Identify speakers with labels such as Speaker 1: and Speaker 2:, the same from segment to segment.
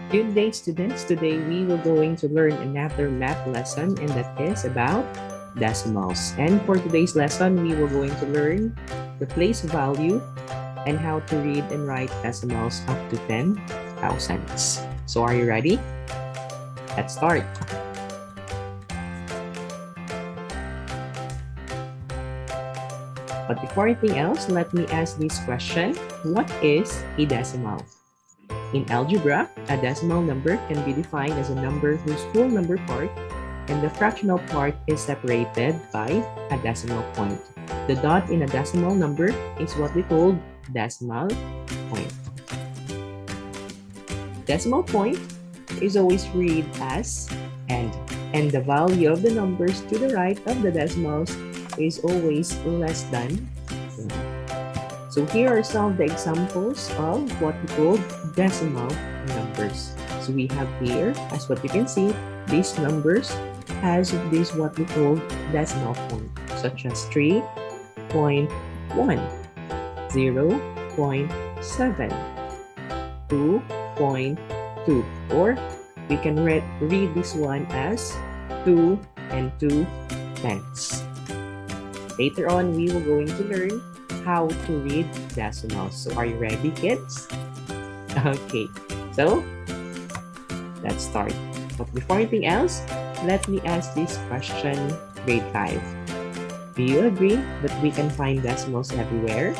Speaker 1: Good day, students. Today we will going to learn another math lesson, and that is about decimals. And for today's lesson, we will going to learn the place value and how to read and write decimals up to 10,000s. So are you ready? Let's start. But before anything else, let me ask this question. What is a decimal? In algebra, a decimal number can be defined as a number whose whole number part and the fractional part is separated by a decimal point. The dot in a decimal number is what we call decimal point. Decimal point is always read as end, and the value of the numbers to the right of the decimals is always less than 1. So here are some of the examples of what we call decimal numbers. So we have here, as what you can see, these numbers has this what we call decimal point, such as 3.1, 0.7, 2.2, or we can read this one as 2 and 2/10. Later on, we will going to learn how to read decimals. So are you ready, kids? Okay, so let's start. But before anything else, let me ask this question, grade 5. Do you agree that we can find decimals everywhere?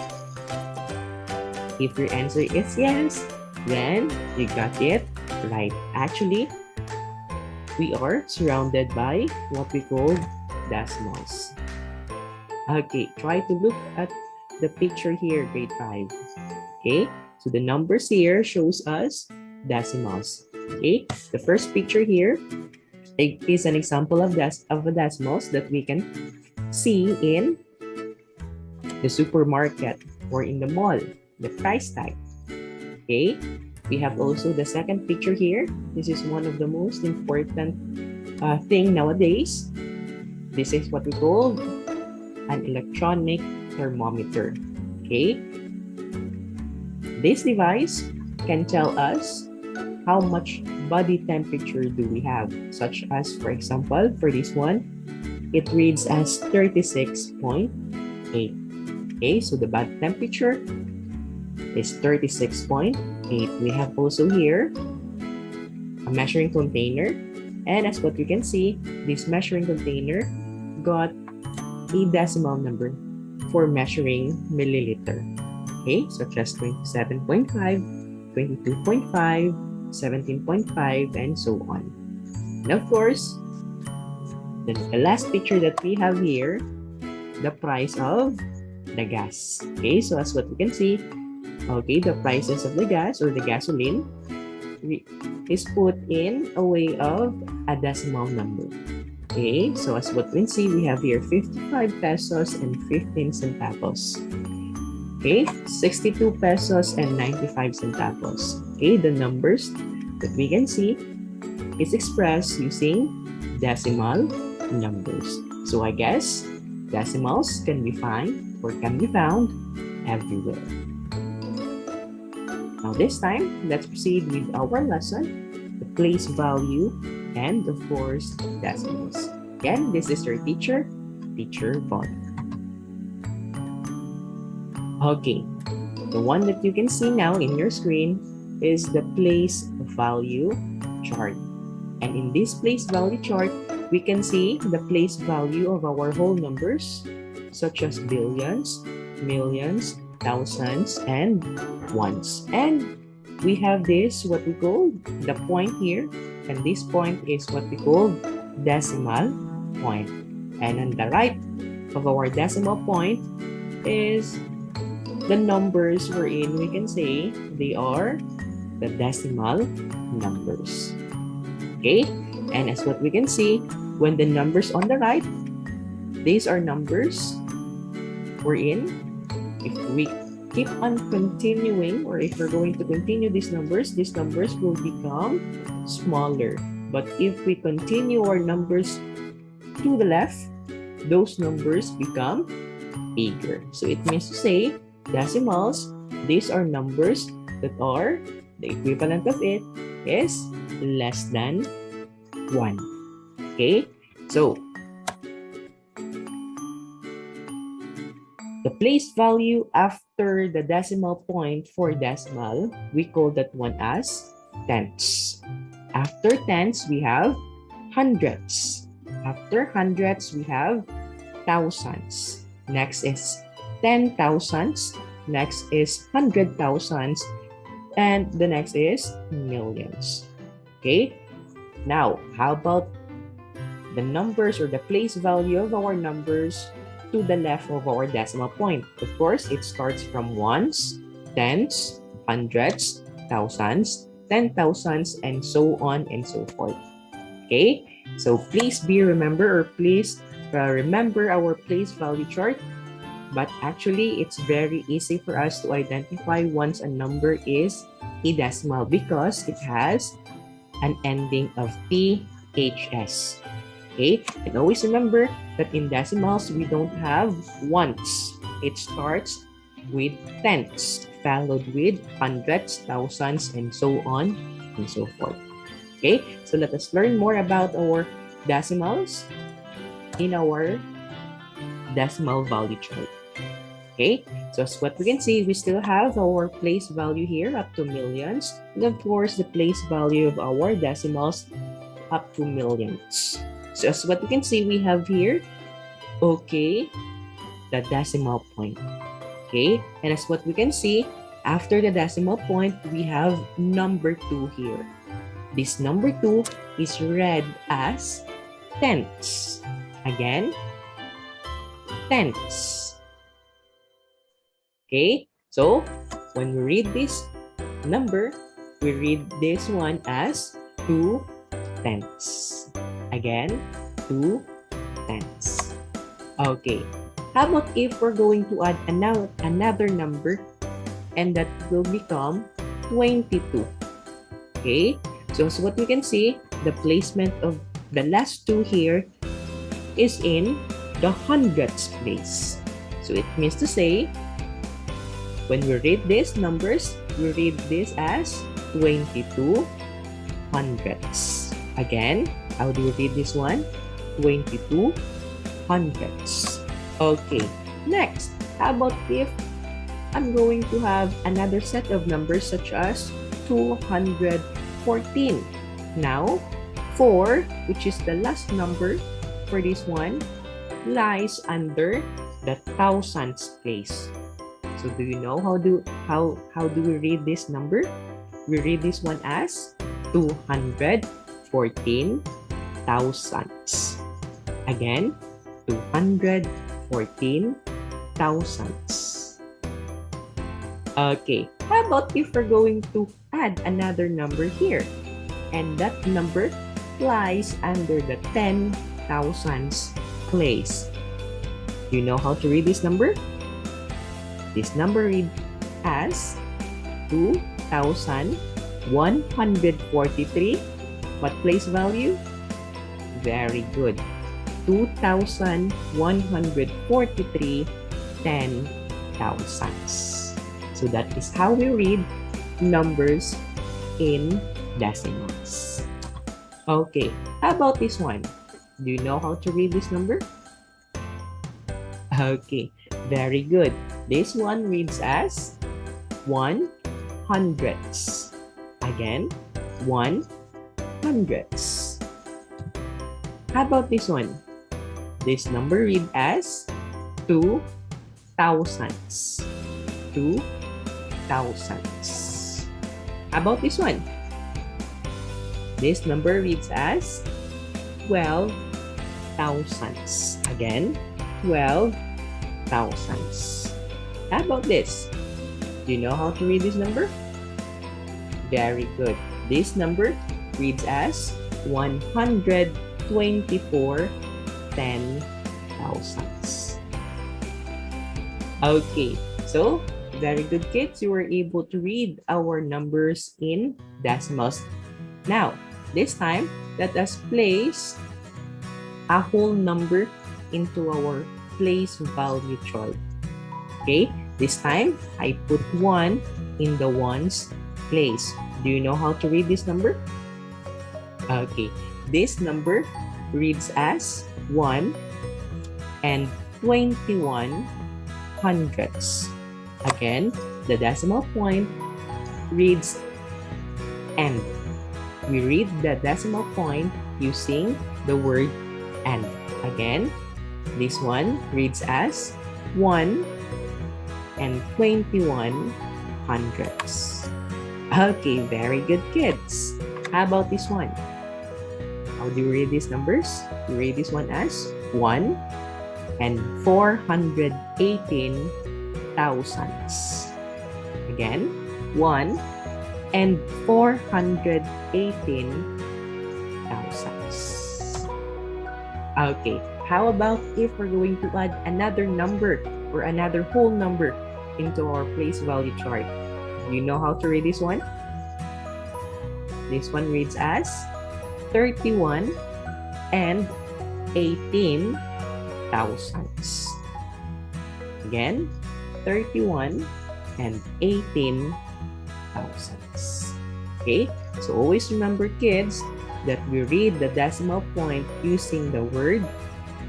Speaker 1: If your answer is yes, then you got it right. Actually, we are surrounded by what we call decimals. Okay, try to look at the picture here, grade 5. Okay, so the numbers here shows us decimals. Okay, the first picture here is an example of a decimals that we can see in the supermarket or in the mall, the price tag. Okay, we have also the second picture here. This is one of the most important thing nowadays. This is what we call an electronic thermometer. Okay, this device can tell us how much body temperature do we have, such as, for example, for this one, it reads as 36.8. Okay, so the body temperature is 36.8. We have also here a measuring container, and as what you can see, this measuring container got a decimal number for measuring milliliter. Okay, such as 27.5, 22.5, 17.5, and so on. And of course, the last picture that we have here, the price of the gas. Okay, so as what you can see, okay, the prices of the gas or the gasoline is put in a way of a decimal number. Okay, so as what we can see, we have here 55 pesos and 15 centavos. Okay, 62 pesos and 95 centavos. Okay, the numbers that we can see is expressed using decimal numbers. So I guess decimals can be found everywhere. Now this time, let's proceed with our lesson, the place value, and of course, decimals. Again, this is your teacher, Teacher Von. Okay, the one that you can see now in your screen is the place value chart. And in this place value chart, we can see the place value of our whole numbers, such as billions, millions, thousands, and ones. And we have this, what we call the point here, and this point is what we call decimal point. And on the right of our decimal point is the numbers we're in. We can say they are the decimal numbers. Okay, and as what we can see, when the numbers on the right, these are numbers we're in. If we keep on continuing, or if we're going to continue these numbers will become smaller. But if we continue our numbers to the left, those numbers become bigger. So it means to say decimals, these are numbers that are the equivalent of it is less than 1. Okay, so the place value after the decimal point for decimal, we call that one as tenths. After tenths, we have hundreds. After hundreds, we have thousands. Next is 10,000s. Next is 100,000s. And the next is millions. Okay? Now, how about the numbers or the place value of our numbers to the left of our decimal point? Of course, it starts from ones, tens, hundreds, thousands, 10,000s, and so on and so forth. Okay? So please remember our place value chart. But actually, it's very easy for us to identify once a number is a decimal because it has an ending of THS. Okay? And always remember that in decimals, we don't have ones. It starts with tenths, followed with hundreds, thousands, and so on and so forth. Okay? So let us learn more about our decimals in our decimal value chart. Okay, so as what we can see, we still have our place value here up to millions, and of course the place value of our decimals up to millions. So as what we can see, we have here, okay, the decimal point. Okay, and as what we can see, after the decimal point, we have number 2 here. This number 2 is read as tenths. Again, tenths. Okay, so when we read this number, we read this one as 2 tenths. Again, 2 tenths. Okay, how about if we're going to add another number and that will become 22? Okay, so as what we can see, the placement of the last 2 here is in the hundreds place. So it means to say, when we read these numbers, we read this as 22 hundredths. Again, how do we read this one? 22 hundredths. Okay, next, how about if I'm going to have another set of numbers such as 214. Now, 4, which is the last number for this one, lies under the thousands place. So do you know how do we read this number? We read this one as 214 thousandths. Again, 214 thousandths. Okay, how about if we're going to add another number here? And that number lies under the 10 thousandths place. Do you know how to read this number? This number reads as 2,143. What place value? Very good. 2,143 10,000ths. So that is how we read numbers in decimals. Okay, how about this one? Do you know how to read this number? Okay, very good. This one reads as 1 hundredths. Again, 1 hundredths. How about this one? This number reads as 2 thousandths. 2 thousandths. How about this one? This number reads as 12 thousandths. Again, 12 thousandths. How about this? Do you know how to read this number? Very good. This number reads as 124 10,000ths. Okay, so very good kids. You were able to read our numbers in decimals. Now, this time, let us place a whole number into our place value chart. Okay, this time I put 1 in the ones place. Do you know how to read this number? Okay, this number reads as 1 and 21 hundredths. Again, the decimal point reads and. We read the decimal point using the word and. Again, this one reads as 1 and 21 hundredths. Okay, very good, kids. How about this one? How do you read these numbers? You read this one as 1 and 418 thousandths. Again, 1 and 418 thousandths. Okay, how about if we're going to add another number or another whole number into our place value chart? Do you know how to read this one? This one reads as 31 and 18 thousandths. Again, 31 and 18 thousandths. Okay, so always remember, kids, that we read the decimal point using the word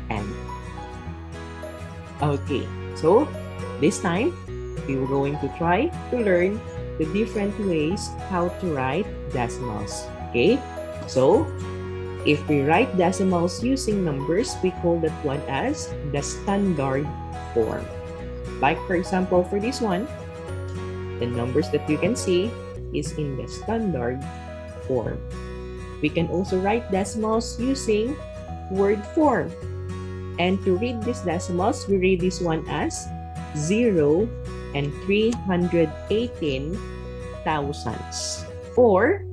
Speaker 1: and. Okay, so this time we are going to try to learn the different ways how to write decimals. Okay, so if we write decimals using numbers, we call that one as the standard form. Like for example, for this one, the numbers that you can see is in the standard form. We can also write decimals using word form. And to read these decimals, we read this one as 0 and 318 thousandths. Or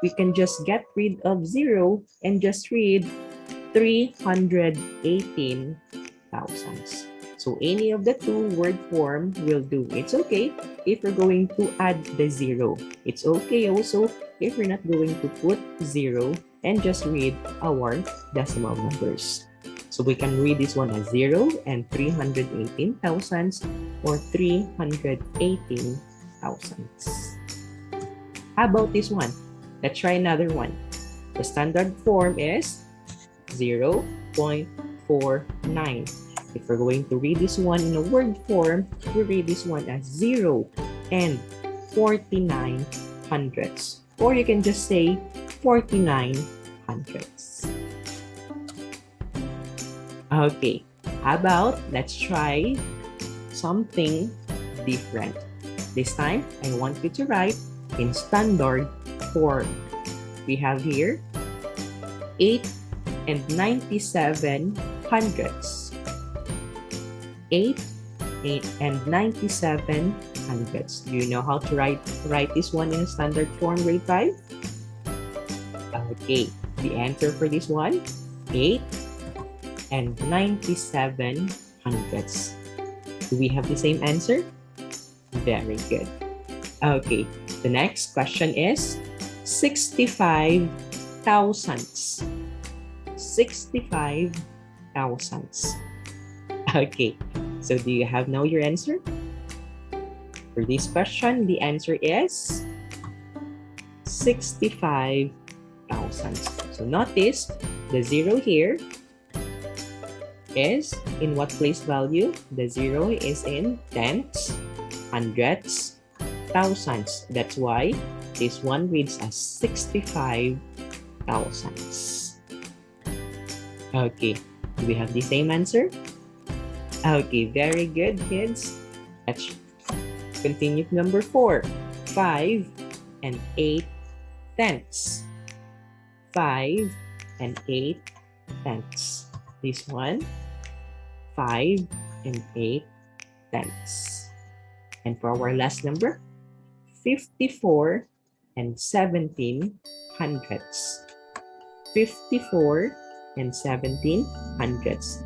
Speaker 1: we can just get rid of 0 and just read 318 thousandths. So any of the two word form will do. It's okay if we're going to add the 0. It's okay also if we're not going to put 0 and just read our decimal numbers. So we can read this one as 0 and 318 thousandths or 318 thousandths. How about this one? Let's try another one. The standard form is 0.49. If we're going to read this one in a word form, we read this one as 0 and 49 hundredths. Or you can just say 49 hundredths. Okay, how about let's try something different. This time, I want you to write in standard form. We have here 8 and 97 hundredths. 8 and 97 hundredths. Do you know how to write this one in standard form, grade 5? Okay, the answer for this one, 8 and 97 hundredths. Do we have the same answer? Very good. Okay, the next question is 65 thousandths. 65 thousandths. Okay, so do you have now your answer? For this question, the answer is 65 thousandths. So notice the 0 here is in what place value? The 0 is in tenths, hundredths, thousandths. That's why this one reads as 65 thousandths. Okay, do we have the same answer? Okay, very good, kids. Let's continue to number 4. 5 and 8 tenths. 5 and 8 tenths. This one, 5 and 8 tenths. And for our last number, 54 and 17 hundredths. 54 and 17 hundredths.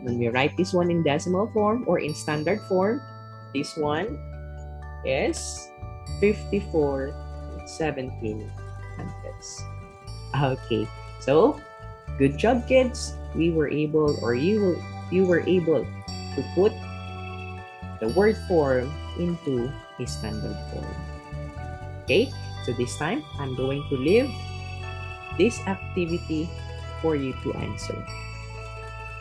Speaker 1: When we write this one in decimal form or in standard form, this one is 54 and 17 hundredths. Okay, so good job, kids. We were able, or you were able to put the word form into a standard form. Okay, so this time I'm going to leave this activity for you to answer.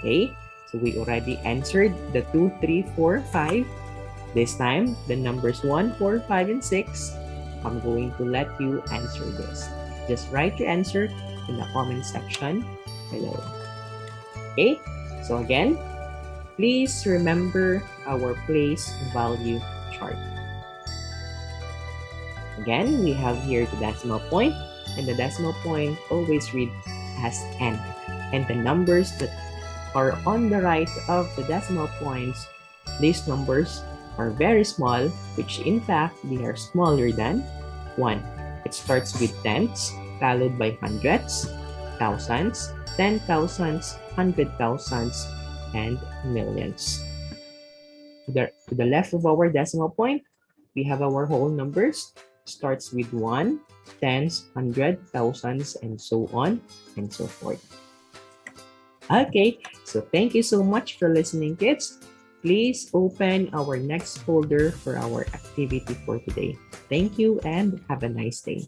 Speaker 1: Okay, so we already answered the 2, 3, 4, 5. This time, the numbers 1, 4, 5, and 6. I'm going to let you answer this. Just write your answer in the comment section below. Okay, so again, please remember our place value chart. Again, we have here the decimal point, and the decimal point always read as n. And the numbers that are on the right of the decimal points, these numbers are very small, which in fact they are smaller than 1. It starts with tenths, followed by hundreds, thousands, 10,000s, 100,000s, and millions. To the left of our decimal point, we have our whole numbers. Starts with 1, tens, 100, thousands, and so on and so forth. Okay, so thank you so much for listening, kids. Please open our next folder for our activity for today. Thank you and have a nice day.